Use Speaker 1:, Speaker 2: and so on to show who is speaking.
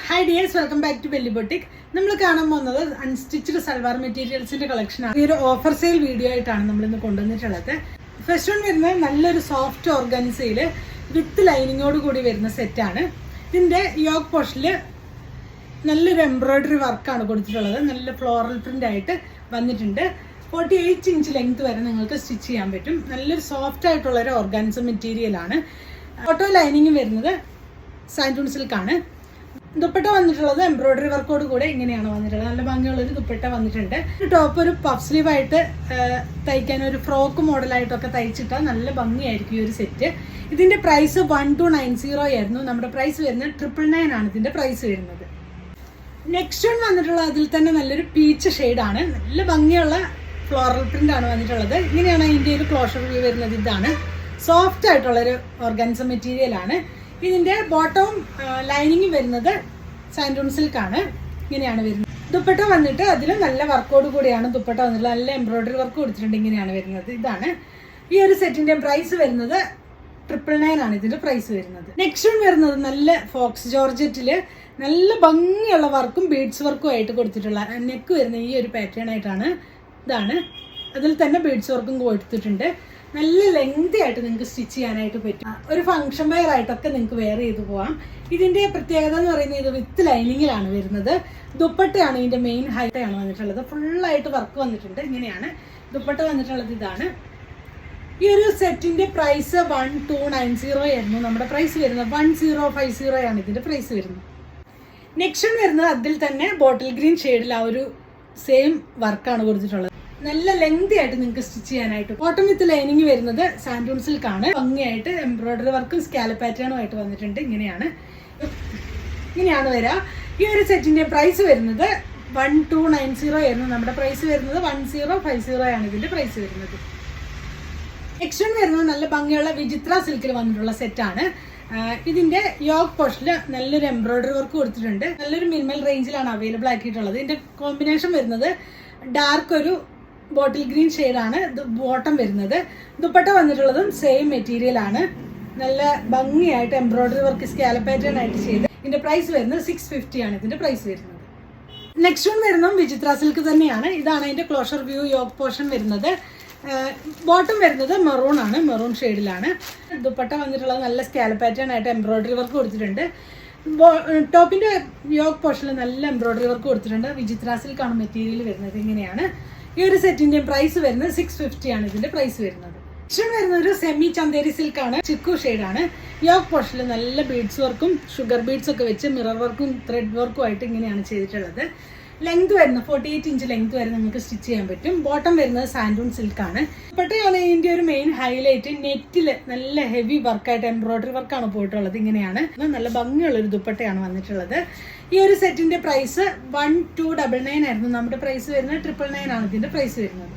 Speaker 1: Hi dears, welcome back to Belly Boutique. നമ്മൾ കാണാൻ പോകുന്നത് അൺസ്റ്റിച്ച്ഡ് സൽവാർ മെറ്റീരിയൽസിന്റെ കളക്ഷനാണ്. ഈ ഒരു ഓഫർ സെയിൽ വീഡിയോ ആയിട്ടാണ് നമ്മൾ ഇന്ന് കൊണ്ടുവന്നിട്ടുള്ളത്. ഫസ്റ്റ് വൺ വരുന്നത് നല്ലൊരു സോഫ്റ്റ് ഓർഗൻസയിൽ വിത്ത് ലൈനിങ്ങോട് കൂടി വരുന്ന സെറ്റാണ്. ഇതിന്റെ യോക്ക് പോർഷനിൽ നല്ലൊരു എംബ്രോയിഡറി വർക്കാണ് കൊടുത്തിട്ടുള്ളത്. നല്ല ഫ്ലോറൽ പ്രിന്റ് ആയിട്ട് വന്നിട്ടുണ്ട്. 48 ഇഞ്ച് ലെങ്ത് വരെ നിങ്ങൾക്ക് സ്റ്റിച്ച് ചെയ്യാൻ പറ്റും. നല്ലൊരു സോഫ്റ്റ് ആയിട്ടുള്ള ഒരു ഓർഗാൻസ മെറ്റീരിയൽ ആണ്. ഓട്ടോ ലൈനിങ് വരുന്നത് സാൻഡൂൺ സിൽക്കാണ്. ദുപ്പട്ട വന്നിട്ടുള്ളത് എംബ്രോയിഡറി വർക്കോട് കൂടെ ഇങ്ങനെയാണ് വന്നിട്ടുള്ളത്. നല്ല ഭംഗിയുള്ളൊരു ദുപ്പട്ട വന്നിട്ടുണ്ട്. ടോപ്പ് ഒരു പഫ് സ്ലീവ് ആയിട്ട് തയ്ക്കാൻ ഒരു ഫ്രോക്ക് മോഡലായിട്ടൊക്കെ തയ്ച്ചിട്ടാൽ നല്ല ഭംഗിയായിരിക്കും ഈ ഒരു സെറ്റ്. ഇതിന്റെ പ്രൈസ് 1290 ആയിരുന്നു. നമ്മുടെ പ്രൈസ് വരുന്നത് 999 ആണ് ഇതിന്റെ പ്രൈസ് വരുന്നത്. നെക്സ്റ്റ് വൺ വന്നിട്ടുള്ള അതിൽ തന്നെ നല്ലൊരു പീച്ച് ഷെയ്ഡാണ്. നല്ല ഭംഗിയുള്ള ഫ്ലോറൽ പ്രിന്റ് ആണ് വന്നിട്ടുള്ളത്. ഇങ്ങനെയാണ് ഇതിന്റെ ഒരു ക്ലോഷർ വ്യൂ വരുന്നത്. ഇതാണ് സോഫ്റ്റ് ആയിട്ടുള്ളൊരു ഓർഗാൻസ മെറ്റീരിയൽ ആണ്. ഇതിന്റെ ബോട്ടവും ലൈനിങ്ങും വരുന്നത് സാൻഡൂൺ സിൽക്കാണ്. ഇങ്ങനെയാണ് വരുന്നത്. ദുപ്പട്ട വന്നിട്ട് അതിൽ നല്ല വർക്കോട് കൂടിയാണ് ദുപ്പട്ട വന്നിട്ടുള്ളത്. നല്ല എംബ്രോയിഡറി വർക്ക് കൊടുത്തിട്ടുണ്ട്. ഇങ്ങനെയാണ് വരുന്നത്. ഇതാണ് ഈ ഒരു സെറ്റിന്റെ പ്രൈസ് വരുന്നത് 999 ആണ് ഇതിന്റെ പ്രൈസ് വരുന്നത്. നെക്സ്റ്റ് വൺ വരുന്നത് നല്ല ഫോക്സ് ജോർജറ്റില് നല്ല ഭംഗിയുള്ള വർക്കും ബീഡ്സ് വർക്കും ആയിട്ട് കൊടുത്തിട്ടുള്ള നെക്ക് വരുന്ന ഈ ഒരു പാറ്റേൺ ആയിട്ടാണ്. ഇതാണ് അതിൽ തന്നെ ബീഡ്സ് വർക്കും കൊടുത്തിട്ടുണ്ട്. നല്ല ലെങ്തി ആയിട്ട് നിങ്ങൾക്ക് സ്റ്റിച്ച് ചെയ്യാനായിട്ട് പറ്റും. ഒരു ഫംഗ്ഷൻ വെയർ ആയിട്ടൊക്കെ നിങ്ങൾക്ക് വെയർ ചെയ്ത് പോവാം. ഇതിന്റെ പ്രത്യേകത എന്ന് പറയുന്നത് ഇത് വിത്ത് ലൈനിങ്ങിലാണ് വരുന്നത്. ദുപ്പട്ടയാണ് ഇതിന്റെ മെയിൻ ഹൈറ്റാണ് വന്നിട്ടുള്ളത്. ഫുള്ളായിട്ട് വർക്ക് വന്നിട്ടുണ്ട്. ഇങ്ങനെയാണ് ദുപ്പട്ട വന്നിട്ടുള്ളത്. ഇതാണ് ഈ ഒരു സെറ്റിന്റെ പ്രൈസ് 1290 ആയിരുന്നു. നമ്മുടെ പ്രൈസ് വരുന്നത് 1050 ആണ് ഇതിന്റെ പ്രൈസ് വരുന്നത്. നെക്സ്റ്റ് വരുന്നത് അതിൽ തന്നെ ബോട്ടിൽ ഗ്രീൻ ഷെയ്ഡിൽ ആ ഒരു സെയിം വർക്കാണ് കൊടുത്തിട്ടുള്ളത്. നല്ല ലെങ്തി ആയിട്ട് നിങ്ങൾക്ക് സ്റ്റിച്ച് ചെയ്യാനായിട്ട്. ബോട്ടം വിത്ത് ലൈനിങ് വരുന്നത് സാൻഡൂൺ സിൽക്കാണ്. ഭംഗിയായിട്ട് എംബ്രോയിഡറി വർക്കും സ്കാലപ്പ് പാറ്റേണും ആയിട്ട് വന്നിട്ടുണ്ട്. ഇങ്ങനെയാണ് വരിക. ഈ ഒരു സെറ്റിന്റെ പ്രൈസ് വരുന്നത് 1290 ആയിരുന്നു. നമ്മുടെ പ്രൈസ് വരുന്നത് 1050 ആണ് ഇതിന്റെ പ്രൈസ് വരുന്നത്. നെക്സ്റ്റ് വരുന്നത് നല്ല ഭംഗിയുള്ള വിചിത്ര സിൽക്കിൽ വന്നിട്ടുള്ള സെറ്റാണ്. ഇതിന്റെ യോക്ക് പോർഷനിൽ നല്ലൊരു എംബ്രോയിഡറി വർക്ക് കൊടുത്തിട്ടുണ്ട്. നല്ലൊരു മിനിമൽ റേഞ്ചിലാണ് അവൈലബിൾ ആക്കിയിട്ടുള്ളത്. ഇതിന്റെ കോമ്പിനേഷൻ വരുന്നത് ഡാർക്ക് ഒരു ബോട്ടിൽ ഗ്രീൻ ഷെയ്ഡാണ് ബോട്ടം വരുന്നത്. ദുപ്പട്ട വന്നിട്ടുള്ളതും സെയിം മെറ്റീരിയൽ ആണ്. നല്ല ഭംഗിയായിട്ട് എംബ്രോയിഡറി വർക്ക് സ്കാലപ്പ് പാറ്റേൺ ആയിട്ട് ചെയ്ത് ഇതിന്റെ പ്രൈസ് വരുന്നത് 650 ആണ് ഇതിന്റെ പ്രൈസ് വരുന്നത്. നെക്സ്റ്റ് വൺ വരുന്നതും വിചിത്ര സിൽക്ക് തന്നെയാണ്. ഇതാണ് അതിന്റെ ക്ലോഷർ വ്യൂ യോക്ക് പോർഷൻ വരുന്നത്. ബോട്ടം വരുന്നത് മെറൂൺ ആണ്. മെറൂൺ ഷെയ്ഡിലാണ്. ദുപ്പട്ട വന്നിട്ടുള്ളത് നല്ല സ്കാലപ്പ് പാറ്റേൺ ആയിട്ട് എംബ്രോയിഡറി വർക്ക് കൊടുത്തിട്ടുണ്ട്. ടോപ്പിന്റെ യോക്ക് പോർഷനിൽ നല്ല എംബ്രോയിഡറി വർക്ക് കൊടുത്തിട്ടുണ്ട്. വിചിത്ര സിൽക്കാണ് മെറ്റീരിയൽ വരുന്നത്. ഇങ്ങനെയാണ് ഈ ഒരു സെറ്റിന്റെ പ്രൈസ് വരുന്നത് 650 ആണ് ഇതിന്റെ പ്രൈസ് വരുന്നത്. നെക്സ്റ്റ് വരുന്ന ഒരു സെമി ചന്തേരി സിൽക്കാണ്. ചിക്കു ഷെയ്ഡാണ്. യോക്ക് പോർഷനിൽ നല്ല ബീഡ്സ് വർക്കും ഷുഗർ ബീഡ്സ് ഒക്കെ വെച്ച് മിറർ വർക്കും ത്രെഡ് വർക്കും ആയിട്ട് ഇങ്ങനെയാണ് ചെയ്തിട്ടുള്ളത്. ലെങ്ത് വരുന്നത് 48 ഇഞ്ച് ലെങ്ത് വരെ നിങ്ങൾക്ക് സ്റ്റിച്ച് ചെയ്യാൻ പറ്റും. ബോട്ടം വരുന്നത് സാൻഡൂൺ സിൽക്കാണ്. ദുപ്പട്ടയാണ് ഇതിന്റെ ഒരു മെയിൻ ഹൈലൈറ്റ്. നെറ്റില് നല്ല ഹെവി വർക്കായിട്ട് എംബ്രോയിഡറി വർക്കാണ് പോയിട്ടുള്ളത്. ഇങ്ങനെയാണ് നല്ല ഭംഗിയുള്ള ഒരു ദുപ്പട്ടയാണ് വന്നിട്ടുള്ളത്. ഈ ഒരു സെറ്റിന്റെ പ്രൈസ് 1299 ആയിരുന്നു. നമ്മുടെ പ്രൈസ് വരുന്നത് 999 ആണ് ഇതിന്റെ പ്രൈസ് വരുന്നത്.